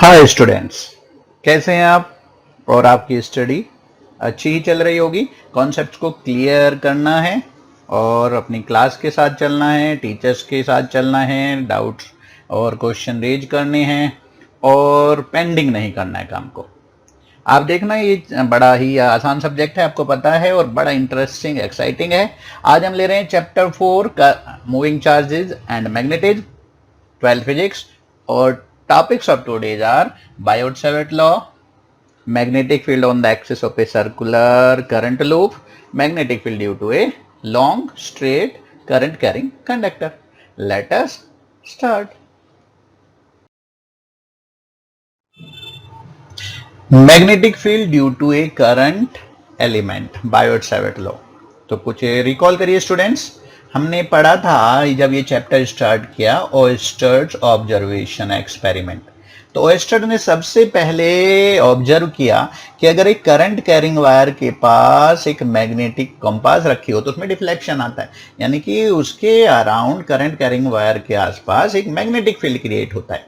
Hi students, कैसे हैं आप? और आपकी स्टडी अच्छी ही चल रही होगी। कॉन्सेप्ट्स को क्लियर करना है और अपनी क्लास के साथ चलना है, टीचर्स के साथ चलना है, डाउट्स और क्वेश्चन रेज करने हैं और पेंडिंग नहीं करना है काम को। आप देखना, ये बड़ा ही आसान सब्जेक्ट है, आपको पता है, और बड़ा इंटरेस्टिंग एक्साइटिंग है। आज हम ले रहे हैं चैप्टर 4 का moving charges and magnetism, 12th physics, और topics of today's are Biot-Savart law, magnetic field on the axis of a circular current loop, magnetic field due to a long straight current carrying conductor. Let us start. Magnetic field due to a current element, Biot-Savart law. तो कुछ recall करिए students, हमने पढ़ा था जब ये chapter start किया ओयस्टर्स observation experiment. तो ओयस्टर ने सबसे पहले ऑब्जर्व किया कि अगर एक करंट कैरिंग वायर के पास एक मैग्नेटिक कंपास रखी हो तो उसमें डिफ्लेक्शन आता है, यानी कि उसके अराउंड करंट कैरिंग वायर के आसपास एक मैग्नेटिक फील्ड क्रिएट होता है।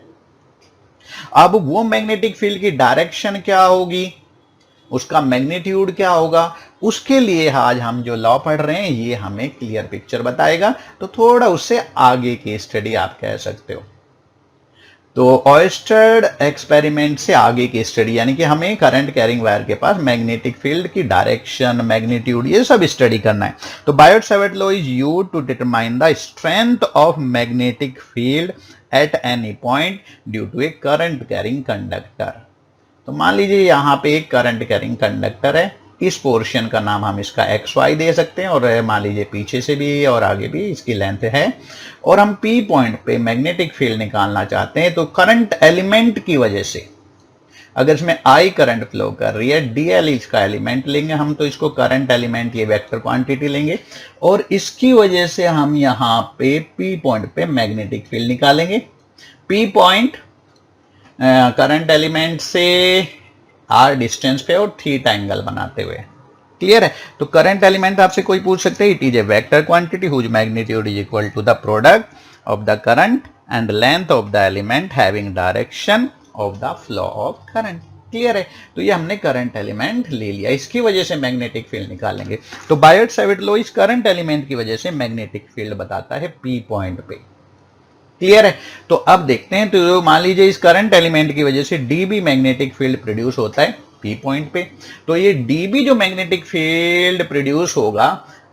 अब वो मैग्नेटिक फील्ड की डायरेक्शन क्या होगी, उसका मैग्नीट्यूड क्या होगा, उसके लिए आज हम जो लॉ पढ़ रहे हैं ये हमें क्लियर पिक्चर बताएगा। तो थोड़ा उससे आगे की स्टडी आप कह सकते हो। तो ओयस्टर एक्सपेरिमेंट से आगे की स्टडी, यानी कि हमें करंट कैरिंग वायर के पास मैग्नेटिक फील्ड की डायरेक्शन, मैग्नीट्यूड, ये सब स्टडी करना है। तो Biot Savart law is used to determine the strength of magnetic field at any point due to a current carrying conductor. तो मान लीजिए यहाँ पे एक करंट कैरिंग कंडक्टर है, इस पोर्शन का नाम हम इसका XY दे सकते हैं, और मान लीजिए पीछे से भी और आगे भी इसकी लेंथ है, और हम P पॉइंट पे मैग्नेटिक फील्ड निकालना चाहते हैं। तो करंट एलिमेंट की वजह से अगर इसमें I करंट फ्लो कर रही है, DL इसका एलिमेंट लेंगे हम, तो इसको करंट एलिमेंट ये वेक्टर क्वांटिटी लेंगे, और इसकी वजह से हम यहाँ पे P पॉइंट पे मैग्नेटिक फील्ड निकालेंगे। P पॉइंट करंट एलिमेंट से R डिस्टेंस पे और थीटा एंगल बनाते हुए, क्लियर है? तो करंट एलिमेंट आपसे कोई पूछ सकते हैं, it is a vector quantity whose magnitude is equal to the product of the current and length of the element having direction of the flow of current. Clear है? तो ये हमने करंट एलिमेंट ले लिया, इसकी वजह से मैग्नेटिक फील्ड निकालेंगे। तो बायोट-सावर्ट लॉ इस करंट एलिमेंट की वजह से मैग्नेटिक फील्ड बताता है P पॉइंट पे। क्लियर है? तो अब देखते हैं, तो मान लीजिए इस करंट एलिमेंट की वजह से dB मैग्नेटिक फील्ड प्रोड्यूस होता है P पॉइंट पे। तो ये dB जो मैग्नेटिक फील्ड प्रोड्यूस होगा,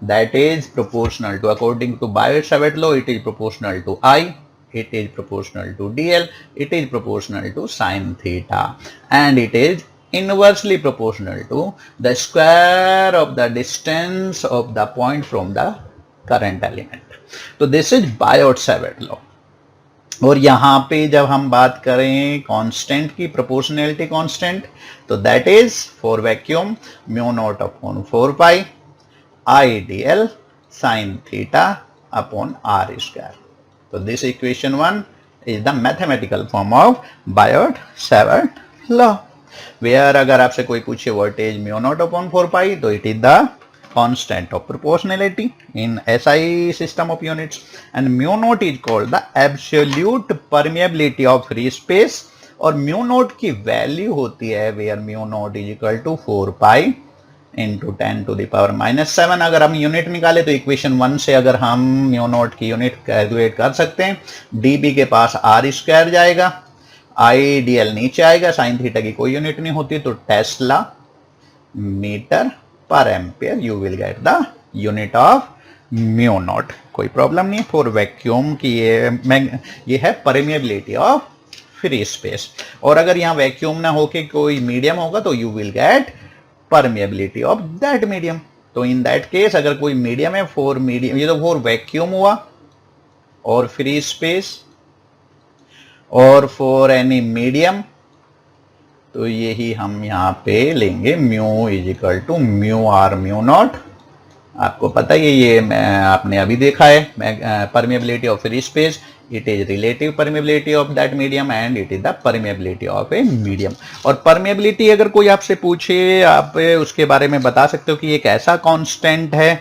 that is proportional to, according to Biot Savart law, it is proportional to I, it is proportional to DL, it is proportional to sin theta, and it is inversely proportional to the square of the distance of the point from the current element. तो this is Biot Savart law. और यहां पे जब हम बात करें constant की, proportionality constant, तो that is for vacuum mu not upon 4 pi IDL sin theta upon R square. तो this equation 1 is the mathematical form of Biot Savart law. Where अगर आपसे कोई पूछे what is mu not upon 4 pi, तो it is the constant of proportionality in SI system of units, and mu naught is called the absolute permeability of free space, और mu naught की value होती है where mu naught is equal to 4 pi into 10 to the power minus 7। अगर हम unit निकाले तो equation 1 से अगर हम mu naught की यूनिट कैलकुलेट कर सकते हैं, dB के पास R स्क्वायर जाएगा, IDL नीचे आएगा, साइन थीटा की कोई यूनिट नहीं होती, तो टेस्ला मीटर पर ampere you will get the unit of mu naught. कोई प्रॉब्लम नहीं फॉर वैक्यूम की, ये है परमेबिलिटी ऑफ फ्री स्पेस। और अगर यहाँ वैक्यूम ना होके कोई मीडियम होगा तो you will gate permeability of that medium. तो इन दैट केस अगर कोई मीडियम है, फॉर मीडियम, ये तो फॉर वैक्यूम हुआ, और फ्री स्पेस, और फॉर एनी मीडियम, तो यही हम यहाँ पे लेंगे mu is equal to mu r mu nought. आपको पता है ये आपने अभी देखा है, permeability of free space, it is relative permeability of that medium and it is the permeability of a medium. और परमेबिलिटी अगर कोई आपसे पूछे, आप उसके बारे में बता सकते हो कि एक ऐसा कांस्टेंट है,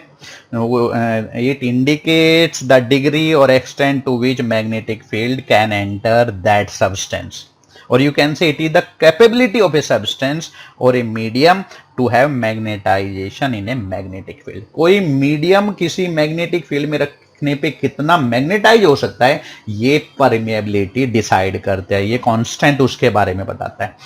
it indicates the degree or extent to which magnetic field can enter that substance। और you can say it is the capability of a substance और a medium to have magnetisation in a magnetic field. कोई medium किसी magnetic field में रखने पे कितना magnetise हो सकता है, ये परमेबिलिटी डिसाइड करता है, ये कांस्टेंट उसके बारे में बताता है।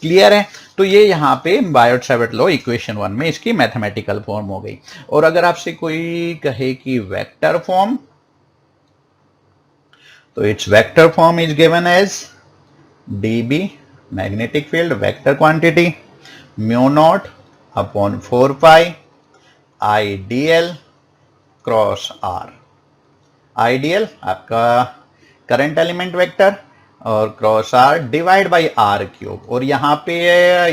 क्लियर है? तो ये यहां पे बायोट-सैवर्ट लॉ इक्वेशन 1 में इसकी मैथमेटिकल फॉर्म हो गई। और अगर आपसे कोई कहे कि वेक्टर फॉर्म, तो it's vector form is given as dB magnetic field vector quantity mu not upon 4 pi IDL cross R। IDL आपका करंट एलिमेंट वेक्टर और cross R divide by R cube. और यहाँ पे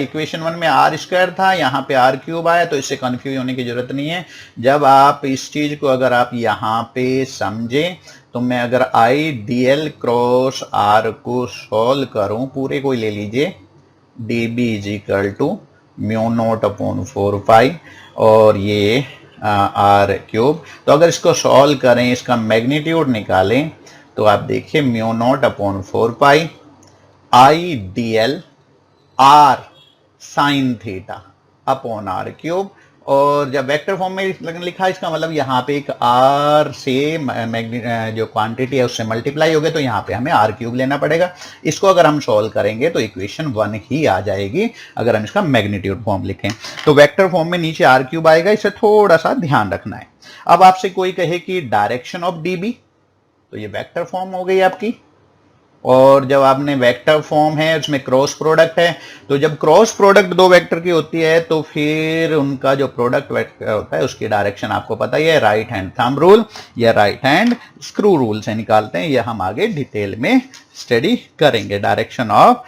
इक्वेशन 1 में R square था, यहाँ पे R cube आया, तो इससे कंफ्यूज होने की जरूरत नहीं है। जब आप इस चीज को अगर आप यहाँ पे समझे, तो मैं अगर IDL क्रॉस R को सॉल्व करूं, पूरे को ले लीजिए, dB is equal to mu not upon 4 pi और ये R क्यूब। तो अगर इसको सॉल्व करें, इसका मैग्नीट्यूड निकालें, तो आप देखिए mu naught upon 4 pi IDL R sign theta upon R cube. और जब वेक्टर फॉर्म में लिखा, इसका मतलब यहाँ पे एक R से जो क्वांटिटी है उससे मल्टीप्लाई हो गया, तो यहाँ पे हमें R क्यूब लेना पड़ेगा। इसको अगर हम सॉल्व करेंगे तो इक्वेशन 1 ही आ जाएगी अगर हम इसका मैग्नीट्यूड फॉर्म लिखें। तो वेक्टर फॉर्म में नीचे R क्यूब आएगा, इसे थोड़ा सा ध्यान रखना है। अब आपसे कोई कहे कि डायरेक्शन ऑफ dB, तो ये वेक्टर फॉर्म हो गई आपकी। और जब आपने वेक्टर फॉर्म है, उसमें क्रॉस प्रोडक्ट है, तो जब क्रॉस प्रोडक्ट दो वेक्टर की होती है, तो फिर उनका जो प्रोडक्ट वेक्टर होता है उसकी डायरेक्शन आपको पता ही है, राइट हैंड थंब रूल या राइट हैंड स्क्रू रूल से निकालते हैं। यह हम आगे डिटेल में स्टडी करेंगे, direction of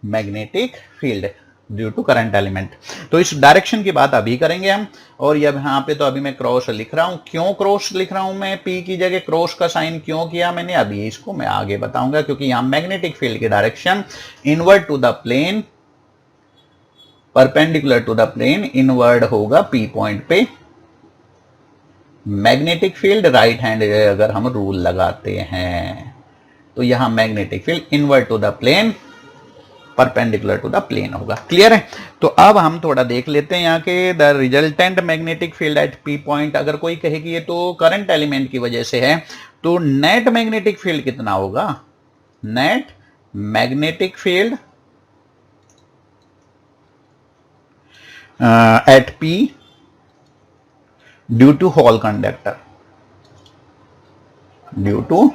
magnetic field due to current element. तो इस डायरेक्शन की बात अभी करेंगे हम। और यहाँ पे तो अभी मैं क्रॉस लिख रहा हूं, क्यों क्रॉस लिख रहा हूं मैं, P की जगह क्रॉस का साइन क्यों किया मैंने, अभी इसको मैं आगे बताऊंगा। क्योंकि यहां मैग्नेटिक फील्ड की direction inward to the plane, perpendicular to the plane inward होगा P पॉइंट पे। मैग्नेटिक फील्ड राइट हैंड अगर हम रूल लगाते हैं, तो यहां magnetic field inward to the plane perpendicular to the plane होगा। क्लियर है? तो अब हम थोड़ा देख लेते हैं यहाँ के the resultant magnetic field at P point. अगर कोई कहे कि ये तो करंट एलिमेंट की वजह से है, तो नेट मैग्नेटिक फील्ड कितना होगा? Net magnetic field at P due to whole conductor, due to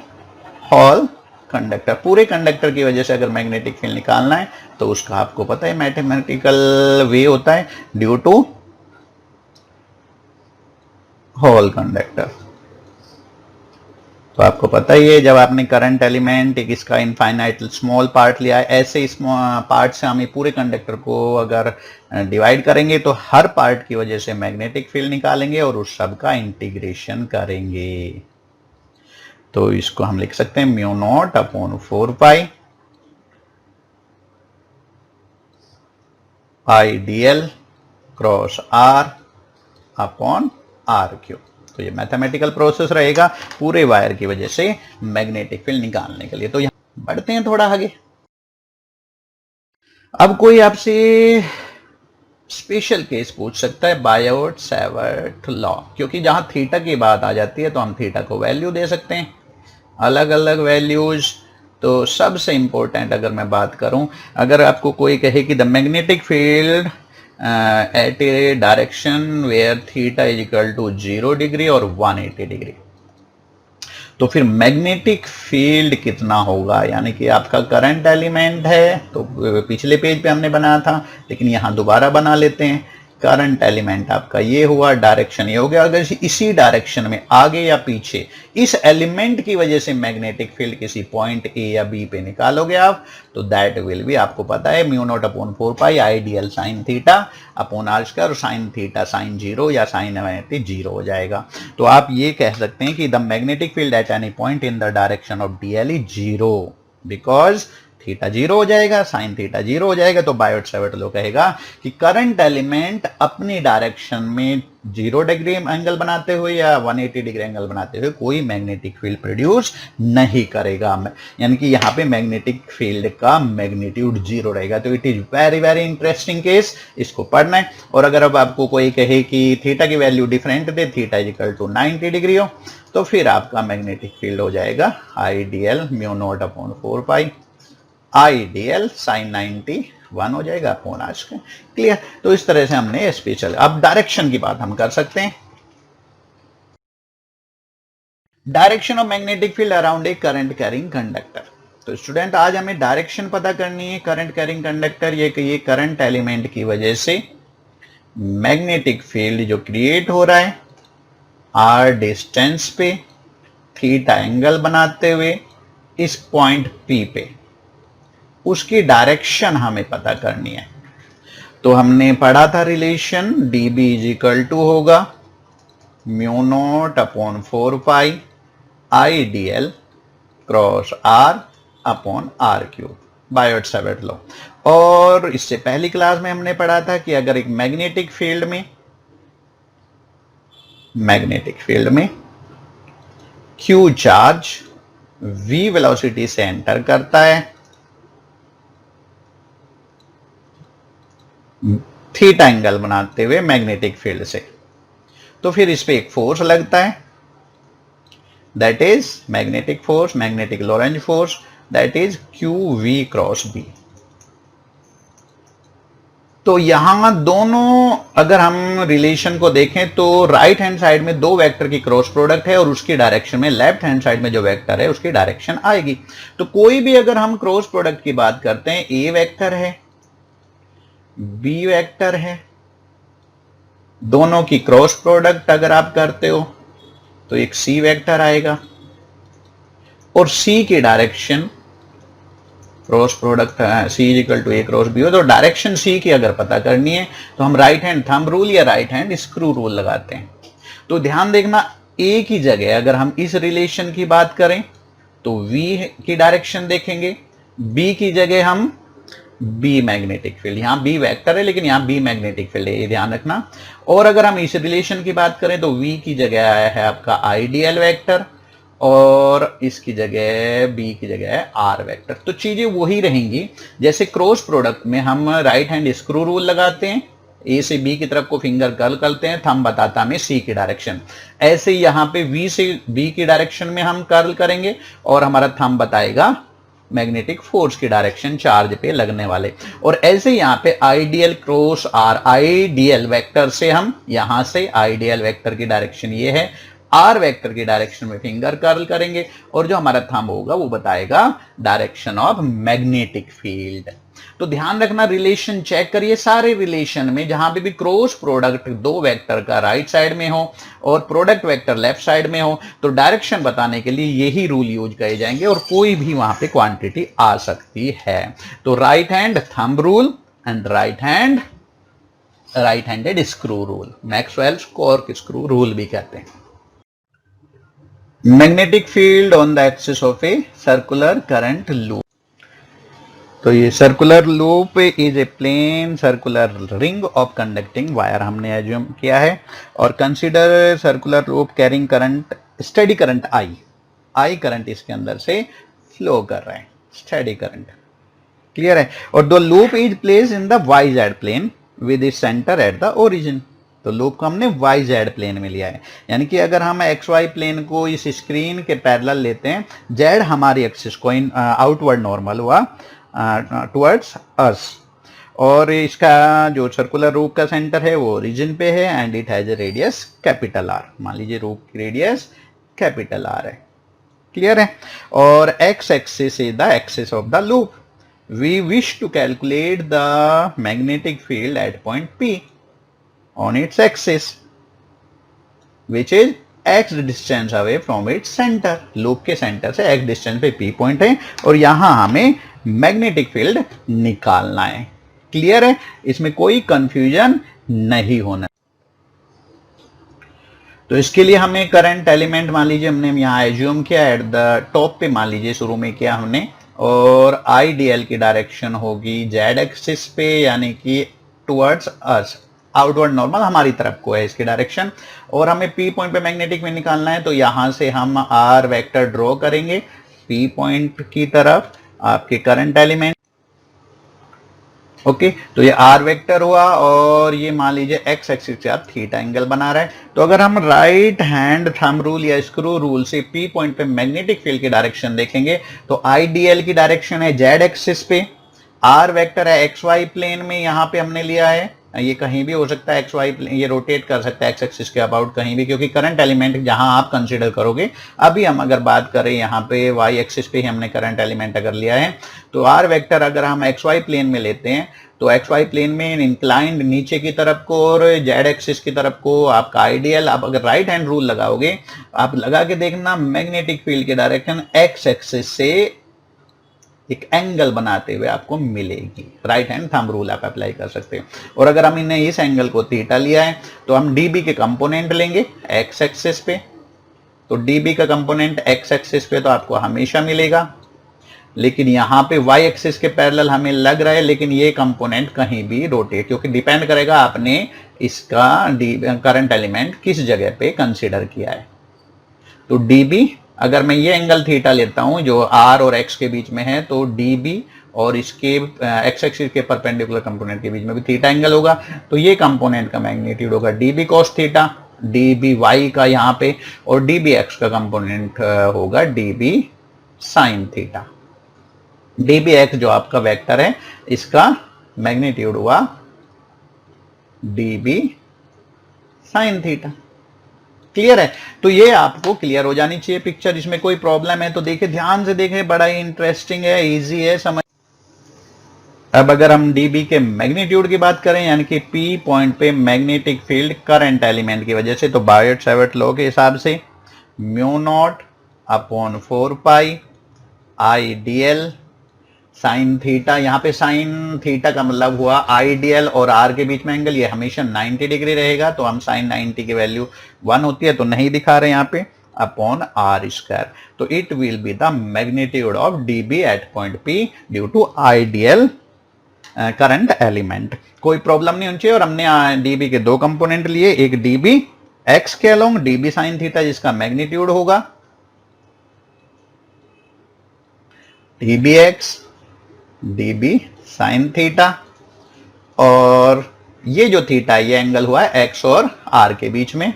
whole conductor, पूरे कंडक्टर की वजह से अगर मैग्नेटिक फील्ड निकालना है, तो उसका आपको पता है मैथमेटिकल वे होता है ड्यू टू होल कंडक्टर। तो आपको पता ही है, जब आपने करंट एलिमेंट एक इसका इनफाइनाइट स्मॉल पार्ट लिया है, ऐसे स्मॉल पार्ट से हम पूरे कंडक्टर को अगर डिवाइड करेंगे, तो हर पार्ट की वजह से मैग्नेटिक फील्ड निकालेंगे और उस सब का इंटीग्रेशन करेंगे। तो इसको हम लिख सकते हैं mu naught upon 4 pi IDL cross R upon R cube. तो ये मैथमेटिकल प्रोसेस रहेगा पूरे वायर की वजह से मैग्नेटिक फील्ड निकालने के लिए। तो यहां बढ़ते हैं थोड़ा आगे। अब कोई आपसे स्पेशल केस पूछ सकता है बायोट-सैवर्ट लॉ, क्योंकि जहां थीटा की बात आ जाती है तो हम थीटा को वैल्यू दे सकते हैं, अलग अलग वैल्यूज। तो सबसे इंपॉर्टेंट अगर मैं बात करूं, अगर आपको कोई कहे कि the magnetic field at a direction where theta is equal to 0 degree और 180 डिग्री, तो फिर मैग्नेटिक फील्ड कितना होगा? यानी कि आपका करंट एलिमेंट है, तो पिछले पेज पे हमने बनाया था, लेकिन यहां दोबारा बना लेते हैं। करंट एलिमेंट आपका ये हुआ, डायरेक्शन ये हो गया। अगर इसी डायरेक्शन में आगे या पीछे इस एलिमेंट की वजह से मैग्नेटिक फील्ड किसी पॉइंट ए या बी पे निकालोगे आप, तो दैट विल बी, आपको पता है, mu naught upon 4 pi IDL sine theta upon R square, sine theta sine 0 या साइन 0 हो जाएगा। तो आप ये कह सकते हैं कि the magnetic field at any point in the direction of DL is 0 because theta 0 हो जाएगा, साइन थीटा 0 हो जाएगा। तो बायोट-सैवर्ट लॉ कहेगा कि करंट एलिमेंट अपनी डायरेक्शन में 0 डिग्री एंगल बनाते हुए या 180 डिग्री एंगल बनाते हुए कोई मैग्नेटिक फील्ड प्रोड्यूस नहीं करेगा, यानी कि यहाँ पे मैग्नेटिक फील्ड का मैग्नीट्यूड 0 रहेगा। तो it is very very interesting case, इसको पढ़ना है। और अगर अब आपको कोई कहे कि थीटा की वैल्यू डिफरेंट दे, थीटा इक्वल टू 90 डिग्री हो, तो फिर आपका मैग्नेटिक फील्ड हो जाएगा IDL mu not upon 4 pi IDL sine 91 हो जाएगा अपॉन आर स्क्वायर। क्लियर? तो इस तरह से हमने स्पेशल, अब डायरेक्शन की बात हम कर सकते हैं। Direction of magnetic field around a current carrying conductor. तो स्टूडेंट आज हमें डायरेक्शन पता करनी है करंट कैरिंग कंडक्टर, ये करंट एलिमेंट की वजह से मैग्नेटिक फील्ड जो क्रिएट हो रहा है आर डिस्टेंस पे थीटा एंगल बनाते हुए इस पॉइंट P पे, उसकी डायरेक्शन हमें पता करनी है। तो हमने पढ़ा था relation dB is equal to होगा mu not upon 4 pi I D L cross R upon R cube, Biot Savart law. और इससे पहली क्लास में हमने पढ़ा था कि अगर एक मैग्नेटिक फील्ड में Q चार्ज V वेलोसिटी से एंटर करता है थीटा एंगल बनाते हुए मैग्नेटिक फील्ड से, तो फिर इस पे एक फोर्स लगता है, that is magnetic force, magnetic Lorentz force, that is QV cross B। तो यहां दोनों अगर हम रिलेशन को देखें तो राइट हैंड साइड में दो वेक्टर की क्रॉस प्रोडक्ट है और उसकी डायरेक्शन में लेफ्ट हैंड साइड में जो वेक्टर है उसकी डायरेक्शन आएगी। तो कोई भी अगर हम क्रॉस प्रोडक्ट की बात करते हैं, ए वेक्टर है बी वेक्टर है, दोनों की क्रॉस प्रोडक्ट अगर आप करते हो तो एक सी वेक्टर आएगा और सी की direction cross product C is equal to A cross B हो। तो डायरेक्शन सी की अगर पता करनी है तो हम राइट हैंड थंब रूल या राइट हैंड स्क्रू रूल लगाते हैं। तो ध्यान देखना, ए की जगह अगर हम इस रिलेशन की बात करें तो वी की डायरेक्शन देखेंगे, बी की जगह हम बी मैग्नेटिक फील्ड, यहां बी वेक्टर है लेकिन यहां बी मैग्नेटिक फील्ड है, ये ध्यान रखना। और अगर हम इस रिलेशन की बात करें तो वी की जगह आया है आपका आइडियल वेक्टर और इसकी जगह बी की जगह है आर वेक्टर। तो चीजें वही रहेंगी जैसे क्रॉस प्रोडक्ट में हम राइट हैंड स्क्रू रूल लगाते हैं, ए से बी की तरफ को फिंगर कर्ल करते हैं, थंब बताता हमें सी की डायरेक्शन। ऐसे यहां पे वी से बी की डायरेक्शन में हम कर्ल करेंगे और हमारा थंब बताएगा मैग्नेटिक फोर्स की डायरेक्शन चार्ज पे लगने वाले। और ऐसे यहां पे IDL cross R, IDL vector से हम यहां से आइडियल वेक्टर की डायरेक्शन ये है, आर वेक्टर की डायरेक्शन में फिंगर कर्ल करेंगे और जो हमारा थंब होगा वो बताएगा डायरेक्शन ऑफ मैग्नेटिक फील्ड। तो ध्यान रखना, रिलेशन चेक करिए सारे रिलेशन में जहां पे भी क्रॉस प्रोडक्ट दो वेक्टर का राइट साइड में हो और प्रोडक्ट वेक्टर लेफ्ट साइड में हो तो डायरेक्शन बताने के लिए यही रूल यूज किए जाएंगे और कोई भी वहां पे क्वांटिटी आ सकती है। तो right hand thumb rule and right handed screw rule, Maxwell's cork screw rule भी कहते हैं। Magnetic field on the axis of a circular current loop. तो ये circular loop is a plane circular ring of conducting wire हमने assume किया है। और consider circular loop carrying current, steady current I current इसके अंदर से फ्लो कर रहे हैं, स्टेडी करंट। क्लियर है? और the loop is place in the y z plane with the centre at the origin. तो लूप को हमने वाई जेड प्लेन में लिया है, यानी कि अगर हम एक्स वाई प्लेन को इस स्क्रीन के पैरेलल लेते हैं, जेड हमारी एक्सिस को आउटवर्ड नॉर्मल हुआ टुवर्ड्स अस, और इसका जो सर्कुलर रूप का सेंटर है वो ओरिजिन पे है and it has a radius capital R. मान लीजिए रूप की रेडियस कैपिटल आर है। क्लियर है? और x axis is the axis of the loop. We wish to calculate the magnetic field at point P on its axis which is x distance away from its center। Loop के centre से x distance पे P point है और यहां हमें magnetic field निकालना है। Clear है? इसमें कोई कंफ्यूजन नहीं होना। तो इसके लिए हमें करंट एलिमेंट मान लीजिए हमने यहां एज्यूम किया एट द टॉप पे, मान लीजिए शुरू में किया हमने और आईडीएल की डायरेक्शन होगी जेड एक्सिस पे, यानी कि टुवर्ड्स अस, आउटवर्ड नॉर्मल हमारी तरफ को है इसकी डायरेक्शन। और हमें पी पॉइंट पे मैग्नेटिक फील्ड निकालना है, तो यहां से हम आर वेक्टर ड्रॉ करेंगे पी पॉइंट की तरफ आपके करंट एलिमेंट। ओके, तो ये आर वेक्टर हुआ और ये मान लीजिए एक्स एक्सिस से आप थीटा एंगल बना रहे हैं। तो अगर हम राइट हैंड थंब रूल या स्क्रू रूल से पी पॉइंट पे मैग्नेटिक फील्ड की डायरेक्शन देखेंगे तो आईडीएल की डायरेक्शन है जेड एक्सिस पे, आर वेक्टर है एक्स वाई प्लेन में, यहां पे हमने लिया है, ये कहीं भी हो सकता है एक्स वाई प्लेन, ये रोटेट कर सकता है एक्स एक्सिस के अबाउट कहीं भी, क्योंकि करंट एलिमेंट जहां आप कंसीडर करोगे। अभी हम अगर बात करें यहाँ पे वाई एक्सिस पे ही हमने करंट एलिमेंट अगर लिया है, तो आर वेक्टर अगर हम एक्स वाई प्लेन में लेते हैं तो एक्स वाई प्लेन में इंक्लाइंड नीचे की तरफ को और जेड एक्सिस की तरफ को आपका आइडियल। आप अगर राइट हैंड रूल लगाओगे, आप लगा के देखना, मैग्नेटिक फील्ड की डायरेक्शन एक्स एक्सिस से एक एंगल बनाते हुए आपको मिलेगी। राइट हैंड थंब रूल आप अप्लाई कर सकते हो। और अगर हम इन्हें इस एंगल को थीटा लिया है तो हम डीबी के कंपोनेंट लेंगे एक्स एक्सिस पे, तो डीबी का कंपोनेंट एक्स एक्सिस पे तो आपको हमेशा मिलेगा, लेकिन यहां पे वाई एक्सिस के पैरेलल हमें लग रहा है, लेकिन ये कंपोनेंट कहीं भी रोटेट, क्योंकि डिपेंड करेगा आपने इसका करंट एलिमेंट किस जगह पे कंसीडर किया है। तो डीबी, अगर मैं ये एंगल थीटा लेता हूं जो आर और एक्स के बीच में है, तो डीबी और इसके एक्स एक्सिस के परपेंडिकुलर कंपोनेंट के बीच में भी थीटा एंगल होगा, तो ये कंपोनेंट का मैग्नीट्यूड होगा dB cos theta, dB y का यहाँ पे, और डीबी एक्स का कंपोनेंट होगा dB sine theta. DB x जो आपका वेक्टर है, इसका मैग्नीट्यूड हुआ डीबी साइन थीटा। क्लियर है? तो ये आपको क्लियर हो जानी चाहिए पिक्चर। इसमें कोई प्रॉब्लम है तो देखिए, ध्यान से देखें, बड़ा ही इंटरेस्टिंग है, इजी है समझ। अब अगर हम डीबी के मैग्नीट्यूड की बात करें, यानी कि पी पॉइंट पे मैग्नेटिक फील्ड करंट एलिमेंट की वजह से, तो बायोट सावर्ट लॉ के हिसाब से mu naught upon 4 pi I D L sine theta, यहाँ पे साइन थीटा का मतलब हुआ आईडीएल और आर के बीच में एंगल, ये हमेशा 90 डिग्री रहेगा, तो हम साइन 90 की वैल्यू 1 होती है तो नहीं दिखा रहे यहाँ पे, अपॉन आर स्क्वायर। तो it will be the magnitude of dB at point P due to IDL current element. कोई प्रॉब्लम नहीं होनी चाहिए। और हमने डीबी के दो कंपोनेंट लिए, एक डीबी एक्स के अलोंग डीबी साइन थीटा जिसका मैग्नीट्यूड होगा dB x dB sine theta, और ये जो थीटा ये एंगल हुआ है एक्स और आर के बीच में,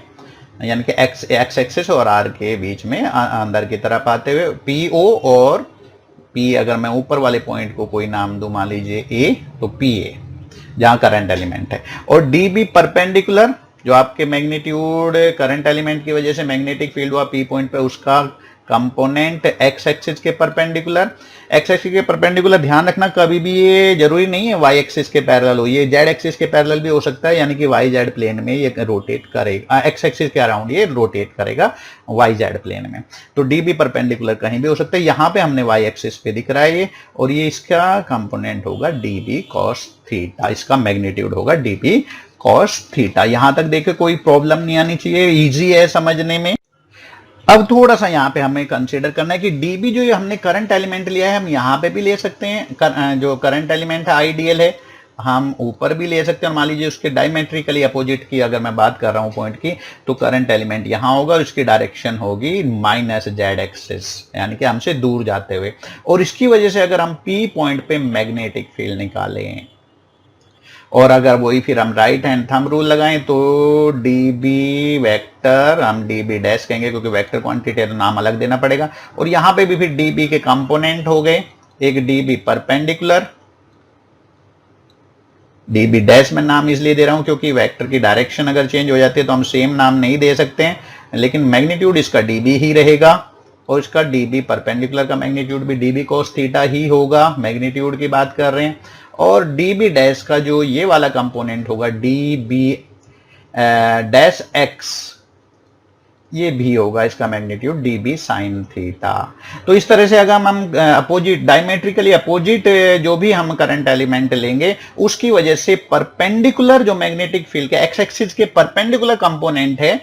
यानी कि एक्स एक्सिस और आर के बीच में अंदर की तरफ आते हुए पी ओ, और पी अगर मैं ऊपर वाले पॉइंट को कोई नाम दूं, मान लीजिए ए, तो पी ए जहां करंट एलिमेंट है, और डीबी परपेंडिकुलर जो आपके मैग्नीट्यूड करंट एलिमेंट की वजह से मैग्नेटिक फील्ड हुआ पी पॉइंट पे, उसका कंपोनेंट एक्स एक्सिस के परपेंडिकुलर। एक्स एक्सिस के परपेंडिकुलर ध्यान रखना, कभी भी ये जरूरी नहीं है वाई एक्सिस के पैरेलल हो, ये जेड एक्सिस के पैरेलल भी हो सकता है, यानी कि वाई जेड प्लेन में ये रोटेट करेगा, एक्स एक्सिस के अराउंड ये रोटेट करेगा वाई जेड प्लेन में। तो डीबी परपेंडिकुलर कहीं भी हो सकता है, यहां पे हमने वाई एक्सिस पे दिख रहा है ये, और ये इसका कंपोनेंट होगा डीबी कॉस थीटा, इसका मैग्नीट्यूड होगा डीबी कॉस थीटा। यहां तक देखिए कोई प्रॉब्लम नहीं आनी चाहिए, इजी है समझने में। अब थोड़ा सा यहाँ पे हमें कंसीडर करना है कि डीबी जो हमने करंट एलिमेंट लिया है, हम यहाँ पे भी ले सकते हैं, जो करंट एलिमेंट है आईडीएल है, हम ऊपर भी ले सकते हैं। और मान लीजिए उसके डायमेट्रिकली अपोजिट की अगर मैं बात कर रहा हूँ पॉइंट की, तो करंट एलिमेंट यहाँ होगा और इसकी डायरेक्शन होगी माइनस जेड एक्सिस, यानी कि हमसे दूर जाते हुए। और इसकी वजह से अगर हम पी पॉइंट पे मैग्नेटिक फील्ड निकालें, और अगर वही फिर हम राइट हैंड थंब रूल लगाएं, तो डीबी वेक्टर हम डीबी डैश कहेंगे, क्योंकि वेक्टर क्वांटिटी है तो नाम अलग देना पड़ेगा। और यहां पे भी फिर डीबी के कंपोनेंट हो गए, एक डीबी परपेंडिकुलर, डीबी डैश में नाम इसलिए दे रहा हूं क्योंकि वेक्टर की डायरेक्शन अगर चेंज हो जाती है तो हम सेम नाम नहीं दे सकते हैं, लेकिन मैग्नीट्यूड इसका डीबी ही रहेगा, और इसका डीबी परपेंडिकुलर का मैग्नीट्यूड भी डीबी कॉस थीटा ही होगा, मैग्नीट्यूड की बात कर रहे हैं। और डीबी डैश का जो ये वाला कंपोनेंट होगा डीबी डैश एक्स, ये भी होगा इसका magnitude d B sine theta. तो इस तरह से अगर हम अपोजिट डायमेट्रिकली अपोजिट जो भी हम करंट एलिमेंट लेंगे उसकी वजह से परपेंडिकुलर जो मैग्नेटिक फील्ड के एक्स एक्सिस के परपेंडिकुलर कंपोनेंट है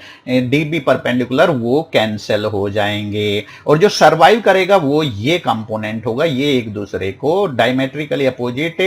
डी बी परपेंडिकुलर वो कैंसिल हो जाएंगे और जो सर्वाइव करेगा वो ये कंपोनेंट होगा। ये एक दूसरे को डायमेट्रिकली अपोजिट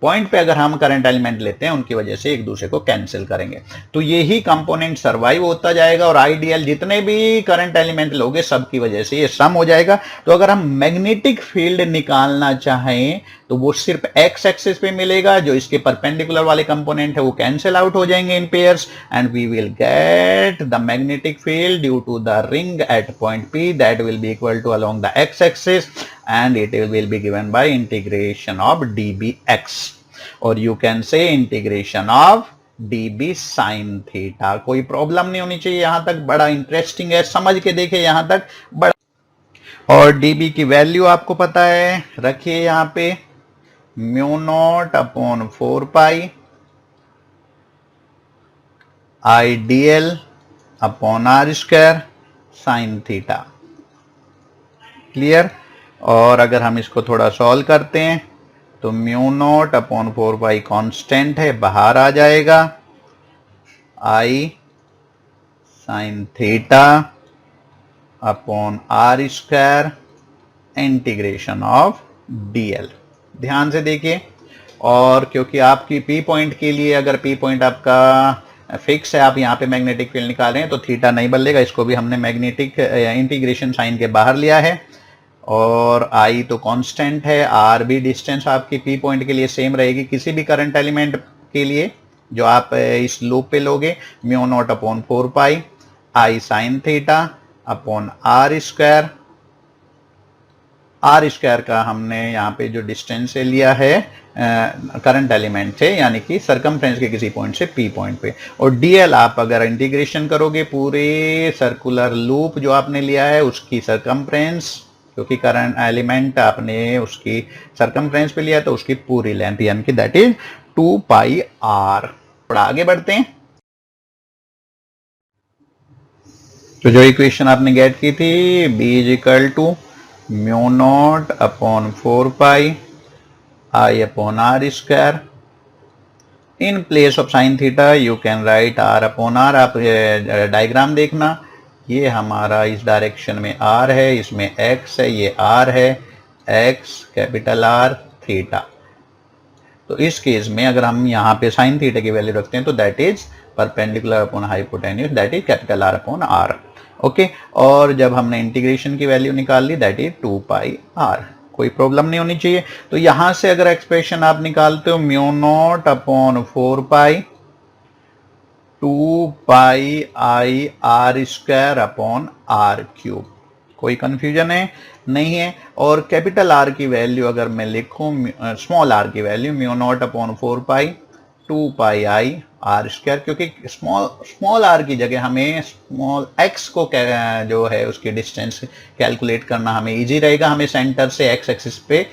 पॉइंट पे अगर हम करंट एलिमेंट लेते हैं उनकी वजह से एक दूसरे को कैंसिल करेंगे तो यही कंपोनेंट सर्वाइव होता जाएगा और आइडियल जितने भी करंट एलिमेंट लोगे सबकी वजह से ये सम हो जाएगा। तो अगर हम मैग्नेटिक फील्ड निकालना चाहें तो वो सिर्फ एक्स एक्सिस पे मिलेगा, जो इसके परपेंडिकुलर वाले कंपोनेंट है वो कैंसिल आउट हो जाएंगे in pairs and we will get the magnetic field due to the ring at point P that will be equal to along the x axis and it will be given by integration of dbx or you can say integration of db sin theta। कोई problem नहीं होनी चाहिए यहां तक, बड़ा interesting है, समझ के देखे यहां तक बड़ा। और db की वैल्यू आपको पता है, रखिए यहां पे mu not upon 4 pi I D L upon R square sine theta. Clear. और अगर हम इसको थोड़ा सॉल्व करते हैं तो mu not upon 4 pi constant है, बाहर आ जाएगा, I sine theta upon R square integration of DL. ध्यान से देखिए। और क्योंकि आपकी पी पॉइंट के लिए अगर पी पॉइंट आपका फिक्स है, आप यहाँ पे मैग्नेटिक फील्ड निकाल रहे हैं तो थीटा नहीं बदलेगा, इसको भी हमने मैग्नेटिक इंटीग्रेशन साइन के बाहर लिया है। और आई तो कांस्टेंट है, आर भी डिस्टेंस आपकी पी पॉइंट के लिए सेम रहेगी किसी भी करंट एलिमेंट के लिए जो आप इस लूप पे लोगे। Mu not upon 4 pi I sine theta upon R square. R square का हमने यहाँ पे जो डिस्टेंस से लिया है करंट एलिमेंट से, यानी कि सरकमफ्रेंस के किसी पॉइंट से पी पॉइंट पे। और डीएल आप अगर इंटीग्रेशन करोगे पूरे सर्कुलर लूप जो आपने लिया है उसकी सरकमफ्रेंस, क्योंकि करंट एलिमेंट आपने उसकी सरकमफ्रेंस पे लिया तो उसकी पूरी लेंथ यानी कि दैट इज 2 पाई आर। थोड़ा आगे बढ़ते हैं। तो जो इक्वेशन आपने गेट की थी b is equal to mu not upon 4 pi I upon R square. In place of sine theta you can write R upon R. आप डायग्राम देखना, ये हमारा इस डायरेक्शन में r है, इसमें x है, ये r है, x कैपिटल R थीटा। तो इस केस में अगर हम यहाँ पे साइन थीटा की वैल्यू रखते हैं तो that is perpendicular upon hypotenuse, that is capital R upon R। Okay. और जब हमने इंटीग्रेशन की वैल्यू निकाल ली दैट इज 2 पाई R। कोई प्रॉब्लम नहीं होनी चाहिए। तो यहां से अगर एक्सप्रेशन आप निकालते हो mu not upon 4 pi 2 pi I R square upon R cube. कोई कंफ्यूजन है? नहीं है। और कैपिटल आर की वैल्यू अगर मैं लिखूं, स्मॉल आर की value mu naught upon 4 pi 2 pi I R square, क्योंकि स्मॉल आर की जगह हमें स्मॉल एक्स को जो है उसकी डिस्टेंस कैलकुलेट करना हमें इजी रहेगा। हमें सेंटर से एक्स एक्सिस पे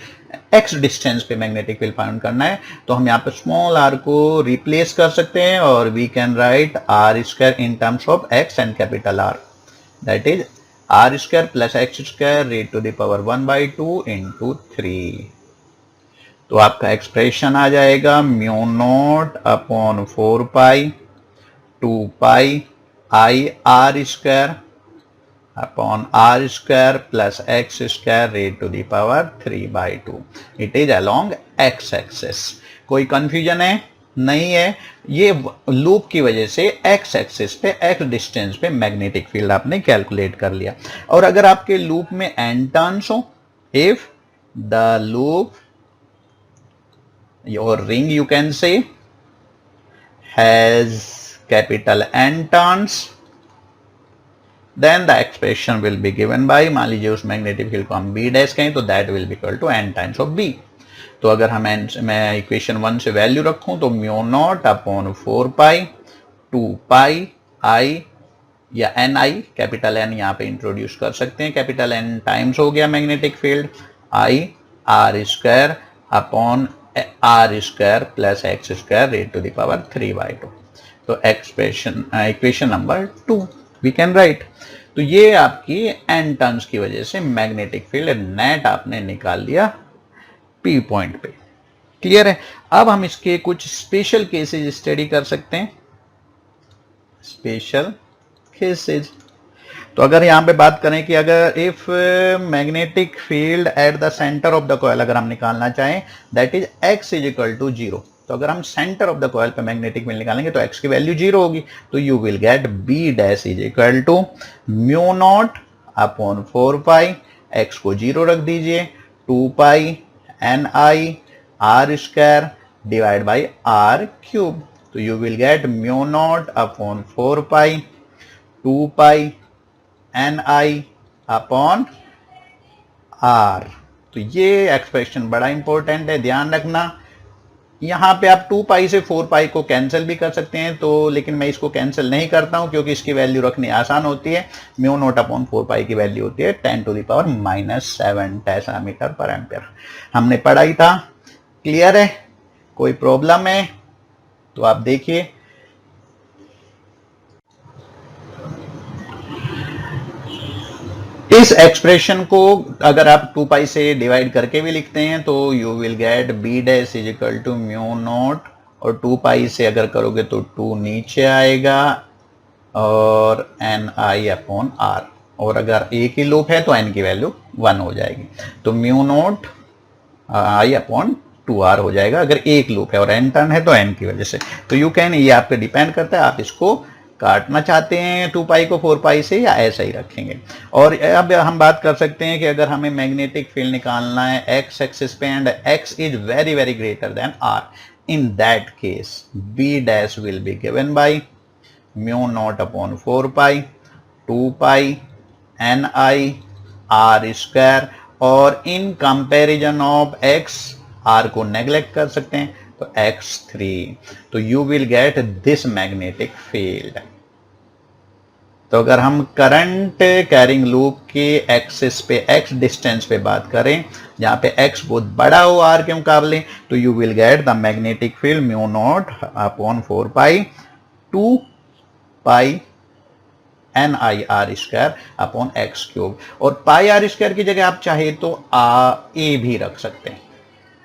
एक्स डिस्टेंस पे मैग्नेटिक फील्ड फाइंड करना है, तो हम यहाँ पे स्मॉल आर को रिप्लेस कर सकते हैं और we can write R square in terms of x and capital R, that is R square plus x square raise to the power 1/2 into 3। तो आपका एक्सप्रेशन आ जाएगा mu not upon 4 pi 2 pi I R square upon R square plus x square raise to the power 3/2। It is along x axis. कोई confusion है? नहीं है। ये loop की वजह से एक्स एक्सिस पे एक्स डिस्टेंस पे मैग्नेटिक फील्ड आपने कैलकुलेट कर लिया। और अगर आपके लूप में एन टर्न्स हो, if the loop your ring you can say has capital N turns, then the expression will be given by, मान लीजिए उस मैग्नेटिक फील्ड को हम B डैश कहें तो that will be equal to N times of B। तो अगर हम मैं इक्वेशन 1 से वैल्यू रखूं तो mu not upon 4 pi 2 pi आई या एन आई, कैपिटल एन यहाँ पे इंट्रोड्यूस कर सकते हैं, कैपिटल एन टाइम्स हो गया magnetic field I R square upon R square plus x square raise to the power 3/2। तो expression equation number 2। We can write. तो ये आपकी एन टर्न्स की वजह से मैग्नेटिक फील्ड नेट आपने निकाल लिया पी पॉइंट पे। क्लियर है? अब हम इसके कुछ स्पेशल केसेस स्टडी कर सकते हैं। स्पेशल केसेस, तो अगर यहां पे बात करें कि अगर if magnetic field at the centre of the coil अगर हम निकालना चाहें that is x is equal to 0, तो अगर हम सेंटर ऑफ द कॉइल पे मैग्नेटिक फील्ड निकालेंगे तो x की वैल्यू 0 होगी, तो you will get b dash is equal to mu not upon 4 pi, x को 0 रख दीजिए, 2 pi N I R square divide by R cube, तो you will get mu not upon 4 pi 2 pi N I upon R. तो ये expression बड़ा important है, ध्यान रखना। यहां पे आप 2 पाई से 4 पाई को कैंसिल भी कर सकते हैं, तो लेकिन मैं इसको कैंसिल नहीं करता हूं क्योंकि इसकी वैल्यू रखनी आसान होती है। म्यू नॉट अपॉन 4 पाई की वैल्यू होती है 10⁻⁻7 डेसीमीटर पर एम्पियर। हमने पढ़ा ही था। क्लियर है? कोई प्रॉब्लम है तो आप देखिए। इस एक्सप्रेशन को अगर आप 2 पाई से डिवाइड करके भी लिखते हैं तो you will get B dash is equal to mu nought, और 2 पाई से अगर करोगे तो 2 नीचे आएगा और एन आई अपॉन आर, और अगर एक ही लूप है तो एन की वैल्यू 1 हो जाएगी, तो mu not I upon 2r हो जाएगा अगर एक लूप है, और एन टर्न है तो एन की वजह से। तो यू कैन, ये आप पे डिपेंड करता है, आप इसको काटना चाहते हैं 2 पाई को 4 पाई से या ऐसा ही रखेंगे। और अब हम बात कर सकते हैं कि अगर हमें मैग्नेटिक फील्ड निकालना है एक्स एक्सिस पे and X is very very greater than R, in that case B dash will be given by mu not upon 4 pi 2 pi N I R square, और in comparison of X R को neglect कर सकते हैं तो x3, तो you will get this magnetic field. तो अगर हम करंट कैरिंग लूप के एक्सिस पे x डिस्टेंस पे बात करें जहां पे x बहुत बड़ा हो r के मुकाबले, तो you will get the magnetic field mu not upon 4 pi 2 pi N I R square upon x cube, और पाई आर स्क्वायर की जगह आप चाहे तो ए भी रख सकते हैं,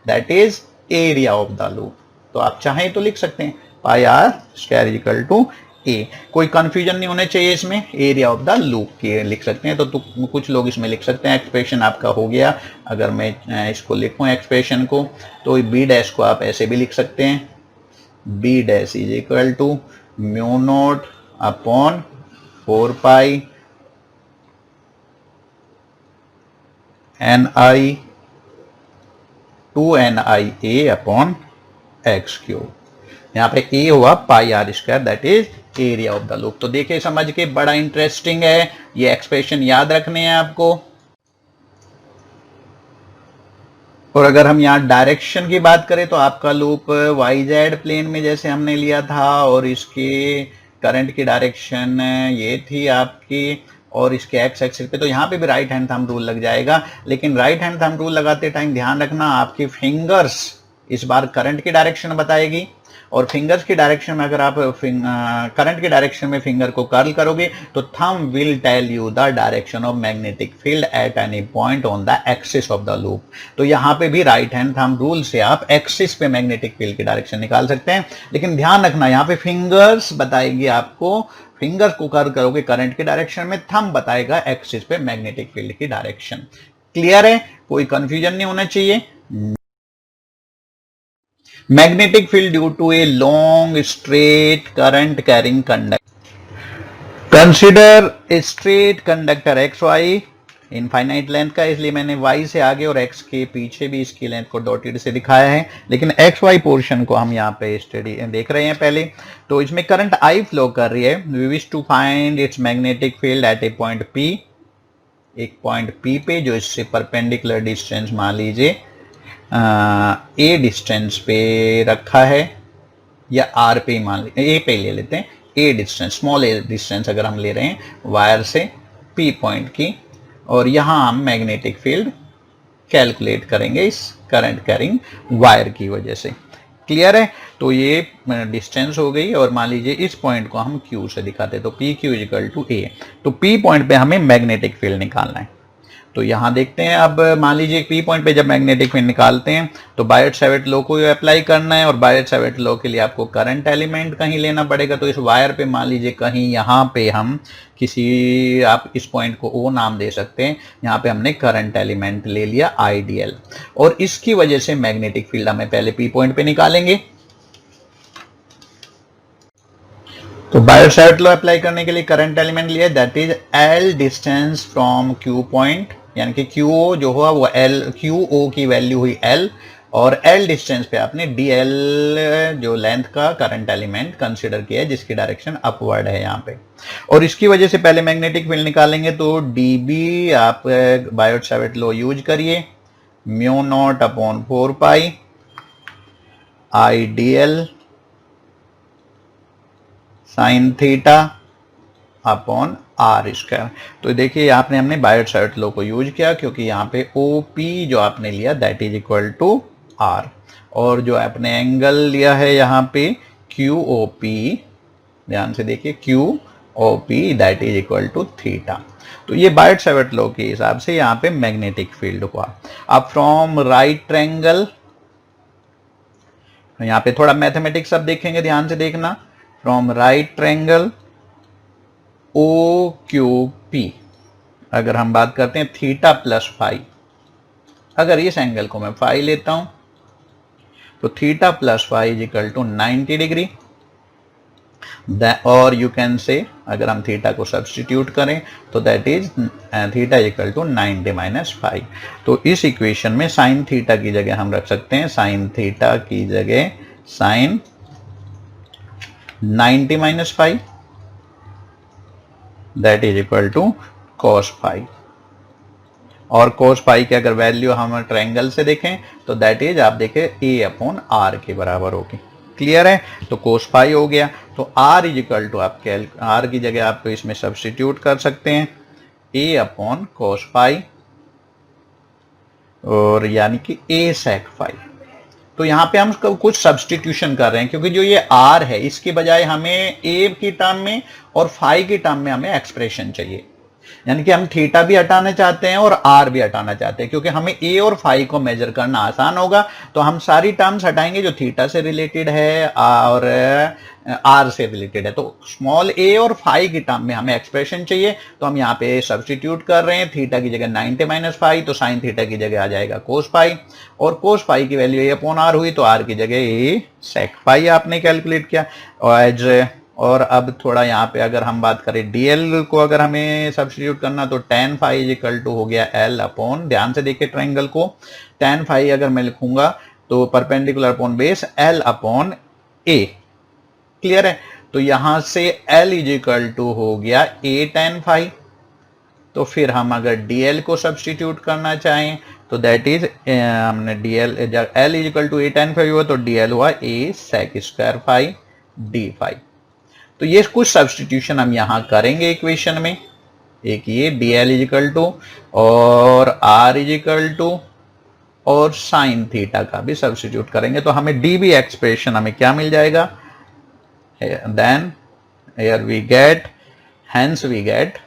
that is area of the loop. तो आप चाहें तो लिख सकते हैं पाई आर स्क्वायर इक्वल टू ए, कोई कंफ्यूजन नहीं होना चाहिए इसमें, एरिया ऑफ द लूप के लिख सकते हैं। तो कुछ लोग इसमें लिख सकते हैं एक्सप्रेशन आपका हो गया। अगर मैं इसको लिखूं एक्सप्रेशन को, तो बी डैश को आप ऐसे भी लिख सकते हैं, B dash is equal to mu not upon 4 pi N I 2NIA upon x cube, यहां पे ए हुआ pi R square that is area of the loop. तो देखिए समझ के बड़ा इंटरेस्टिंग है, ये एक्सप्रेशन याद रखने हैं आपको। और अगर हम यहाँ डायरेक्शन की बात करें तो आपका लूप YZ प्लेन में जैसे हमने लिया था, और इसके करंट की डायरेक्शन ये थी आपकी, और इसके एक्स एक्सिस पे तो यहाँ पे भी राइट हैंड थंब रूल लग जाएगा। लेकिन राइट हैंड थंब रूल लगाते टाइम ध्यान रखना आपकी फिंगर्स इस बार करंट की डायरेक्शन बताएगी, और फिंगर्स की डायरेक्शन में अगर आप करंट की डायरेक्शन में फिंगर को कर्ल करोगे तो thumb will tell you the direction of magnetic field at any point on the axis of the loop. तो यहाँ पे भी राइट हैंड थंब रूल से आप एक्सिस पे मैग्नेटिक फील्ड की डायरेक्शन निकाल सकते हैं, लेकिन ध्यान रखना यहाँ पे फिंगर्स बताएगी आपको, फिंगर्स को कर्ल करोगे करंट की डायरेक्शन में, थंब बताएगा एक्सिस पे मैग्नेटिक फील्ड की डायरेक्शन। क्लियर है? कोई कंफ्यूजन नहीं होना चाहिए। Magnetic field due to a long straight current carrying conductor. Consider a straight conductor XY infinite length का, इसलिए मैंने y से आगे और x के पीछे भी इसकी लेंथ को डॉटेड से दिखाया है, लेकिन XY पोर्शन को हम यहाँ पे स्टडी देख रहे हैं पहले। तो इसमें करंट I फ्लो कर रही है। We wish to find its magnetic field at a point P, एक पॉइंट P पे जो इससे परपेंडिकुलर डिस्टेंस मान लीजिए ए डिस्टेंस पे रखा है, या आर पे मान ए पे ले लेते हैं, ए डिस्टेंस स्मॉल ए डिस्टेंस अगर हम ले रहे हैं वायर से पी पॉइंट की, और यहां हम मैग्नेटिक फील्ड कैलकुलेट करेंगे इस करंट कैरिंग वायर की वजह से। क्लियर है? तो ये डिस्टेंस हो गई और मान लीजिए इस पॉइंट को हम Q से दिखाते हैं, तो पी क्यू इक्वल टू ए। तो P पॉइंट पे हमें मैग्नेटिक फील्ड निकालना है। तो यहां देखते हैं, अब मान लीजिए P पॉइंट पे जब मैग्नेटिक फील्ड निकालते हैं तो बायट-सैवर्ट लॉ को अप्लाई करना है, और बायट-सैवर्ट लॉ के लिए आपको करंट एलिमेंट कहीं लेना पड़ेगा। तो इस वायर पे मान लीजिए कहीं यहाँ पे हम किसी, आप इस पॉइंट को O नाम दे सकते हैं, यहाँ पे हमने करंट एलिमेंट ले लिया IDL, और इसकी वजह से मैग्नेटिक फील्ड हमें पहले P पॉइंट पे निकालेंगे। तो बायट-सैवर्ट लॉ अप्लाई करने के लिए करंट एलिमेंट लिया, that is L distance from Q point, यानी कि QO जो हुआ वो QO की वैल्यू हुई L, और L डिस्टेंस पे आपने DL जो लेंथ का करंट एलिमेंट कंसीडर किया है, जिसकी डायरेक्शन अपवर्ड है यहाँ पे, और इसकी वजह से पहले मैग्नेटिक फील्ड निकालेंगे। तो DB आप बायट-सैवर्ट लॉ यूज करिए, mu not upon 4 pi IDL sine theta upon R square. तो देखिए यहाँ पे हमने बायट-सैवर्ट लॉ को यूज किया, क्योंकि यहाँ पे OP जो आपने लिया that is equal to R, और जो आपने एंगल लिया है यहाँ पे QOP, ध्यान से देखिए QOP that is equal to theta. तो ये बायट-सैवर्ट लॉ के हिसाब से यहाँ पे मैग्नेटिक फील्ड हुआ। अब फ्रॉम राइट ट्रायंगल, यहाँ पे थोड़ा मैथमेटिक्स अब देखेंगे, ध्यान से देखना। फ्रॉम राइट ट्रायंगल OQP, अगर हम बात करते हैं थीटा प्लस फाई, अगर इस एंगल को मैं फाई लेता हूं तो theta plus phi is equal to 90 degree, और यू कैन से अगर हम थीटा को सब्सटीट्यूट करें तो that is theta is equal to 90 minus phi. तो इस इक्वेशन में साइन थीटा की जगह हम रख सकते हैं, साइन थीटा की जगह sine 90 minus phi that is equal to cos phi, और कॉस फाई की अगर वैल्यू हम ट्रायंगल से देखें तो दैट इज आप देखें A अपॉन R के बराबर होगी। क्लियर है? तो कोस फाई हो गया, तो R इज इक्वल टू आप R की जगह आप इसमें सब्सटीट्यूट कर सकते हैं A अपॉन कोस फाई, और यानी कि A सेक फाई। तो यहाँ पे हम कुछ सब्सटीट्यूशन कर रहे हैं, क्योंकि जो ये R है इसके बजाय हमें A की टर्म में और फाई की टर्म में हमें एक्सप्रेशन चाहिए, यानी कि हम थीटा भी हटाना चाहते हैं और आर भी हटाना चाहते हैं, क्योंकि हमें ए और फाई को मेजर करना आसान होगा। तो हम सारी टर्म्स हटाएंगे जो थीटा से रिलेटेड है और आर से रिलेटेड है। तो स्मॉल ए और फाई की टर्म में हमें एक्सप्रेशन चाहिए, तो हम यहाँ पे सब्सटीट्यूट कर रहे हैं। थीटा की जगह 90 माइनस फाई, तो साइन थीटा की जगह आ जाएगा कोस फाई, और कोस फाई की वैल्यू ए अपॉन आर हुई, तो आर की जगह ए सेक फाई आपने कैलकुलेट किया। और अब थोड़ा यहाँ पे अगर हम बात करें डीएल को अगर हमें सब्स्टिट्यूट करना, तो tan phi is equal to हो गया एल अपॉन, ध्यान से देखिए ट्रायंगल को, tan फाई अगर मैं लिखूंगा तो perpendicular upon base L upon a. Clear है? तो यहां से एल इज इक्वल टू हो गया ए tan फाई। तो फिर हम अगर डीएल को सब्स्टिट्यूट करना चाहें तो दैट इज हमने dl l is equal to a tan phi हुआ, तो डीएल हुआ a sec square phi d phi. तो ये कुछ सब्स्टिट्यूशन हम यहां करेंगे इक्वेशन में, एक ये dl इज इक्वल टू और r इज इक्वल टू और साइन थीटा का भी सब्स्टिट्यूट करेंगे, तो हमें डी भी एक्सप्रेशन हमें क्या मिल जाएगा, then here we get, hence we get.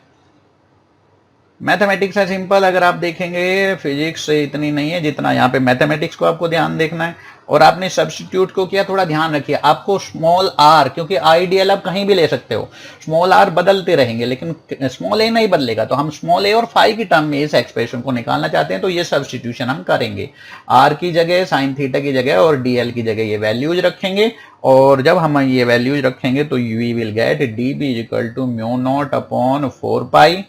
Mathematics है सिंपल, अगर आप देखेंगे फिजिक्स से इतनी नहीं है जितना यहाँ पे मैथमेटिक्स को आपको ध्यान देखना है। और आपने सब्स्टिट्यूट को किया, थोड़ा ध्यान रखिए आपको स्मॉल आर, क्योंकि आईडीएल आप कहीं भी ले सकते हो, स्मॉल आर बदलते रहेंगे लेकिन स्मॉल ए नहीं बदलेगा। तो हम स्मॉल ए और फाई की टर्म में इस एक्सप्रेशन को निकालना चाहते हैं, तो ये सब्स्टिट्यूशन हम करेंगे, आर की जगह साइन थीटा की जगह और डीएल की जगह ये वैल्यूज रखेंगे। और जब हम ये वैल्यूज रखेंगे तो we will get d B is equal to mu not upon 4 pi,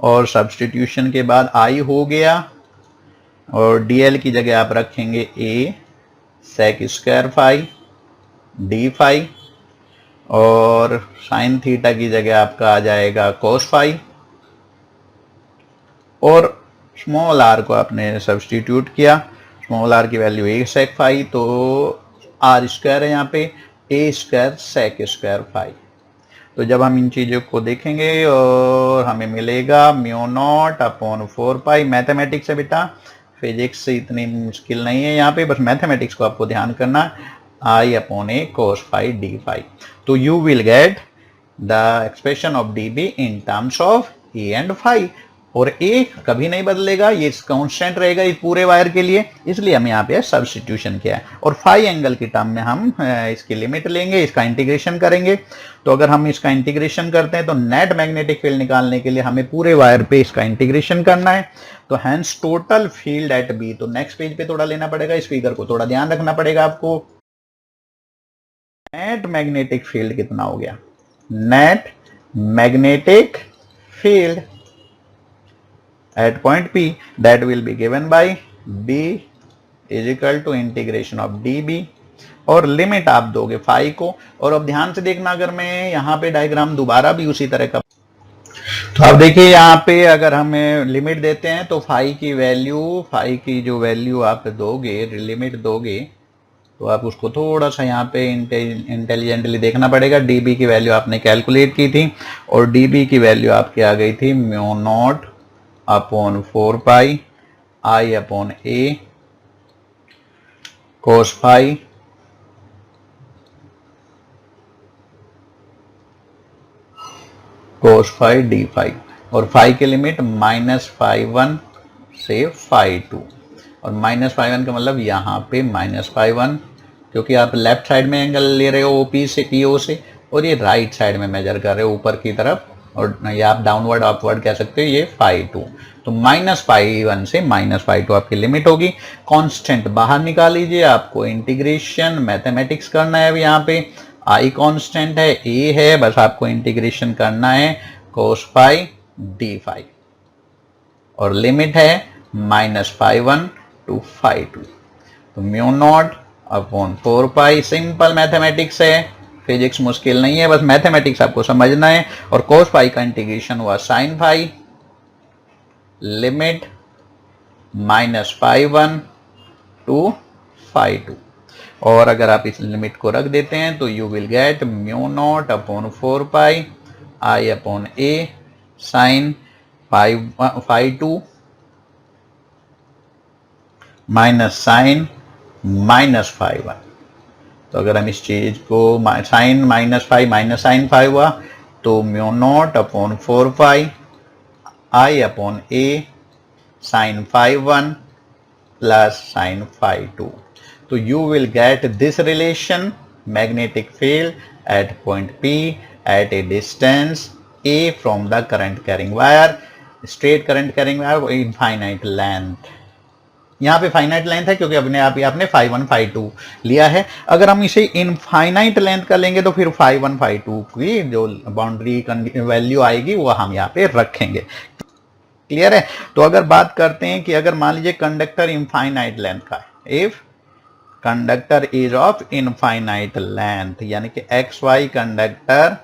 और सब्स्टिट्यूशन के बाद आई हो गया, और डीएल की जगह आप रखेंगे a sec square phi d phi, और साइन थीटा की जगह आपका आ जाएगा कोस फाई, और स्मॉल आर को आपने सब्स्टिट्यूट किया, स्मॉल आर की वैल्यू ए सेक फाई, तो आर स्क्वायर है यहाँ पे a square sec square phi. तो जब हम इन चीजों को देखेंगे और हमें मिलेगा म्यू नॉट अपॉन 4 पाई, मैथमेटिक्स है बेटा, फिजिक्स से इतनी मुश्किल नहीं है यहाँ पे, बस मैथमेटिक्स को आपको ध्यान करना, I upon A cos phi d phi। तो you will get the expression of dB in terms of A and phi, और A कभी नहीं बदलेगा, ये कांस्टेंट रहेगा इस पूरे वायर के लिए, इसलिए हम यहाँ पे सब्स्टिट्यूशन किया है। और फाई एंगल की टर्म में हम इसकी लिमिट लेंगे, इसका इंटीग्रेशन करेंगे। तो अगर हम इसका इंटीग्रेशन करते हैं तो नेट मैग्नेटिक फील्ड निकालने के लिए हमें पूरे वायर पे इसका इंटीग्रेशन करना है। तो hence total field at B, तो नेक्स्ट पेज पे थोड़ा लेना पड़ेगा, इस फिगर को थोड़ा ध्यान रखना पड़ेगा आपको। नेट मैग्नेटिक फील्ड कितना हो गया, net magnetic field at point P that will be given by B is equal to integration of dB, और लिमिट आप दोगे फाई को। और अब ध्यान से देखना, अगर मैं यहाँ पे डायग्राम दोबारा भी उसी तरह का, तो आप देखिए यहाँ पे अगर हमें लिमिट देते हैं तो फाई की वैल्यू, फाई की जो वैल्यू आप दोगे, लिमिट दोगे, तो आप उसको थोड़ा सा यहाँ पे इंटेलिजेंटली देखना पड़ेगा। डीबी की वैल्यू आपने कैलकुलेट की थी और डीबी की वैल्यू आपकी आ गई थी mu not upon 4 pi I upon a cos phi d phi, और फाई की लिमिट -φ1 से φ2, और -φ1 का मतलब यहाँ पे -φ1, क्योंकि आप लेफ्ट साइड में एंगल ले रहे हो ओपी से पीओ से, और ये राइट साइड में मेजर कर रहे हो ऊपर की तरफ, और ये आप डाउनवर्ड अपवर्ड कह सकते हो, ये φ2। तो -φ1 से -φ2 आपकी लिमिट होगी। कांस्टेंट बाहर निकाल लीजिए, आपको इंटीग्रेशन मैथमेटिक्स करना है। अब यहाँ पे I कांस्टेंट है, A है, बस आपको इंटीग्रेशन करना है cos फाई डी फाई, और लिमिट है -φ1 टू φ2। तो mu not upon 4 pi, simple mathematics है, फिजिक्स मुश्किल नहीं है, बस मैथमेटिक्स आपको समझना है। और cos फाई का इंटीग्रेशन हुआ sin फाई, लिमिट -φ1 टू φ2, और अगर आप इस लिमिट को रख देते हैं तो you will get mu not upon 4 pi I upon a sine φ2 minus sine -φ1। तो अगर हम इस चीज को साइन -φ माइनस साइन फाई हुआ, तो mu not upon 4 pi I upon a sine φ1 plus sine φ2। तो you will get this relation, magnetic field at point P at a distance A from the current carrying wire, straight current carrying wire, infinite length। यहाँ पे finite length है क्योंकि अपने आप ही आपने φ1 φ2 लिया है। अगर हम इसे इनफाइनाइट लेंथ कर लेंगे तो फिर φ1 φ2 की जो बाउंड्री वैल्यू आएगी वो हम यहाँ पे रखेंगे। क्लियर है? तो अगर बात करते हैं कि अगर मान लीजिए कंडक्टर इनफाइनाइट लेंथ का है, if conductor is of infinite length, यानी कि x y conductor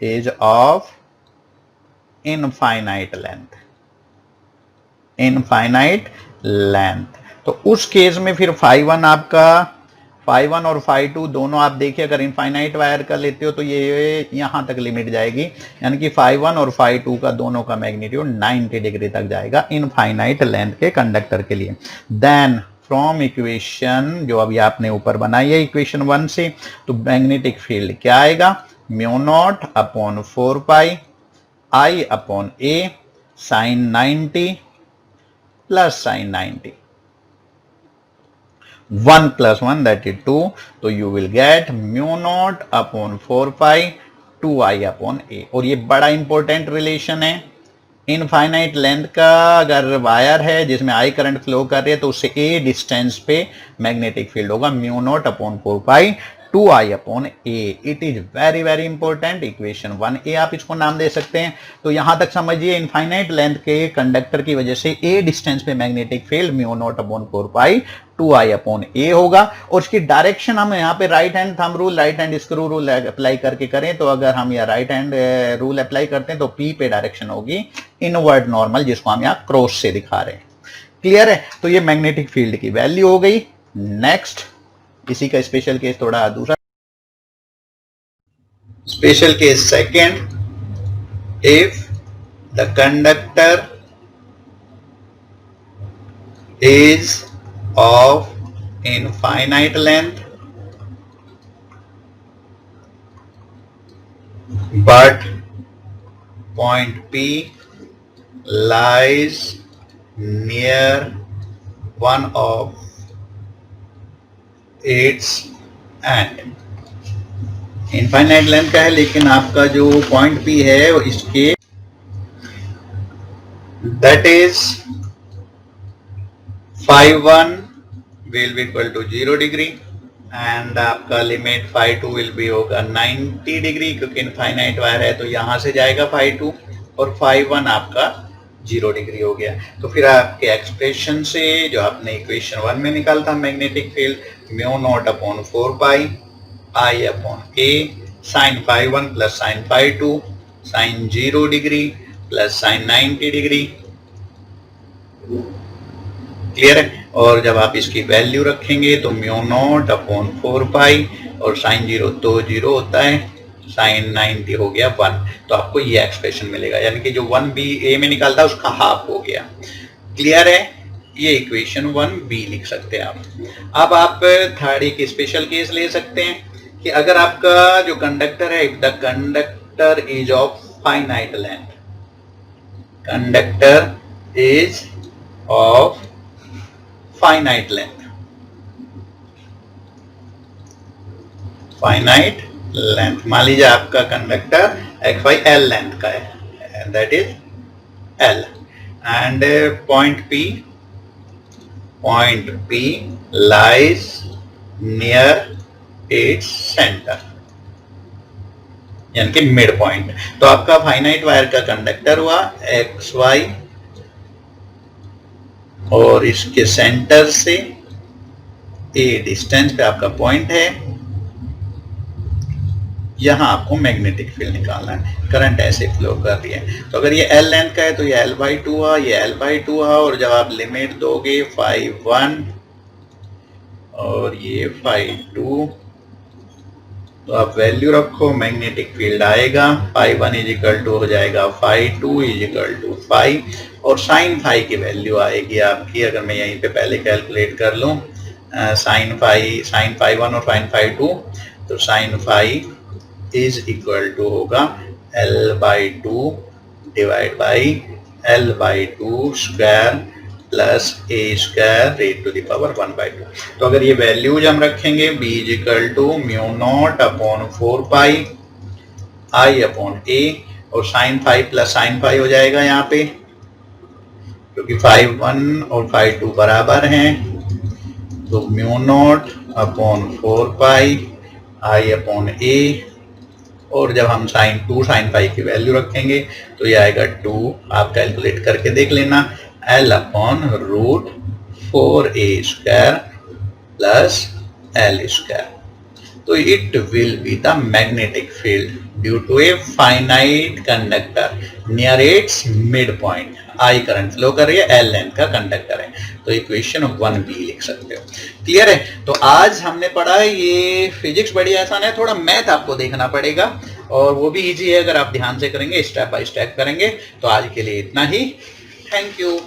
is of infinite length, infinite length, तो उस केस में फिर φ1 आपका, φ1 और φ2 दोनों आप देखिए, अगर इनफाइनाइट वायर का लेते हो तो ये यहां तक लिमिट जाएगी, यानी कि φ1 और φ2 का दोनों का मैग्नीट्यूड 90 डिग्री तक जाएगा इनफाइनाइट लेंथ के कंडक्टर के लिए। देन फ्रॉम इक्वेशन जो अभी आपने ऊपर बनाई है इक्वेशन 1 से, तो मैग्नेटिक फील्ड क्या आएगा, mu not upon 4 pi I upon a sine 90 plus sine 90, 1 plus 1 that is 2, तो you will get mu not upon 4 pi 2I upon a. और ये बड़ा इंपॉर्टेंट रिलेशन है, इनफाइनाइट लेंथ का अगर वायर है जिसमें I करंट फ्लो कर रही है तो उससे A डिस्टेंस पे मैग्नेटिक फील्ड होगा mu not upon 4 pi 2I upon A. It is very very important, equation 1A आप इसको नाम दे सकते हैं। तो यहां तक समझिए, इनफाइनाइट लेंथ के कंडक्टर की वजह से A डिस्टेंस पे magnetic field mu not upon 4 pi 2I upon ए होगा। और इसकी डायरेक्शन हम यहाँ पे right hand thumb rule, right hand screw rule apply करके करें, तो अगर हम यहाँ राइट हैंड रूल अप्लाई करते हैं तो P पे डायरेक्शन होगी इनवर्ड नॉर्मल, जिसको हम यहाँ क्रॉस से दिखा रहे हैं। क्लियर है? तो ये मैग्नेटिक फील्ड की वैल्यू हो गई। नेक्स्ट इसी का स्पेशल केस थोड़ा दूसरा, special case second, if the conductor is of infinite length but point P lies near one of its end। Infinite length का है लेकिन आपका जो पॉइंट P है वो इसके that is phi 1 will be equal to 0 degree and आपका limit phi 2 will be होगा 90 डिग्री, क्योंकि इनफाइनाइट वायर है तो यहां से जाएगा phi 2 और phi 1 आपका 0 डिग्री हो गया। तो फिर आपके एक्सप्रेशन से जो आपने इक्वेशन 1 में निकाला था magnetic field mu not upon 4 pi I upon a sine phi 1 plus sine phi 2 sine 0 degree plus sine 90 degree. Clear है? और जब आप इसकी वैल्यू रखेंगे तो म्यू नॉट अपॉन 4 पाई और साइन 0 तो 0 होता है, साइन 90 हो गया 1, तो आपको ये एक्सप्रेशन मिलेगा, यानी कि जो 1b ए में निकालता है उसका हाफ हो गया। क्लियर है? ये इक्वेशन 1b लिख सकते हैं आप। अब आप थर्ड एक स्पेशल केस ले सकते हैं कि अगर आपका जो कंडक्टर है, if the conductor is of finite length, conductor is of finite length, finite length, मान लीजिए आपका conductor X Y L length का है, that is L, and point P lies near its centre, यानी कि मिड पॉइंट। तो आपका finite wire का कंडक्टर हुआ एक्स वाई और इसके सेंटर से ए डिस्टेंस पे आपका पॉइंट है, यहां आपको मैग्नेटिक फील्ड निकालना है। करंट ऐसे फ्लो कर रही है, तो अगर ये एल लेंथ का है तो ये L/2 हुआ, ये L/2 हुआ, और जब आप लिमिट दोगे phi 1 और ये phi 2 तो आप वैल्यू रखो, मैग्नेटिक फील्ड आएगा phi 1 इज इक्वल टू हो जाएगा phi 2 is equal to phi, और साइन फाई की वैल्यू आएगी आपकी, अगर मैं यहीं पे पहले कैलकुलेट कर लूं साइन फाई 1 और साइन फाई 2, तो sine phi is equal to होगा L/2 divide by L/2 square plus a square raised to the power 1/2। तो अगर ये वैल्यूज हम रखेंगे b is equal to mu not upon 4 pi I upon a, और sine phi plus sine phi हो जाएगा यहाँ पे, क्योंकि phi 1 और phi 2 बराबर हैं, तो mu not upon 4 pi I upon a, और जब हम साइन 2 साइन फाई की वैल्यू रखेंगे तो ये आएगा 2, आप कैलकुलेट करके देख लेना, L upon root 4a square plus L square. तो it will be the magnetic field due to a finite conductor near its mid point. I current flow कर रही है, एल लेंथ का कंडक्टर है, तो इक्वेशन 1b लिख सकते हो। क्लियर है? तो आज हमने पढ़ा है, ये फिजिक्स बड़ी आसान है, थोड़ा मैथ आपको देखना पड़ेगा और वो भी इजी है, अगर आप ध्यान से करेंगे, स्टेप बाय स्टेप करेंगे। तो आज के लिए इतना ही, थैंक यू।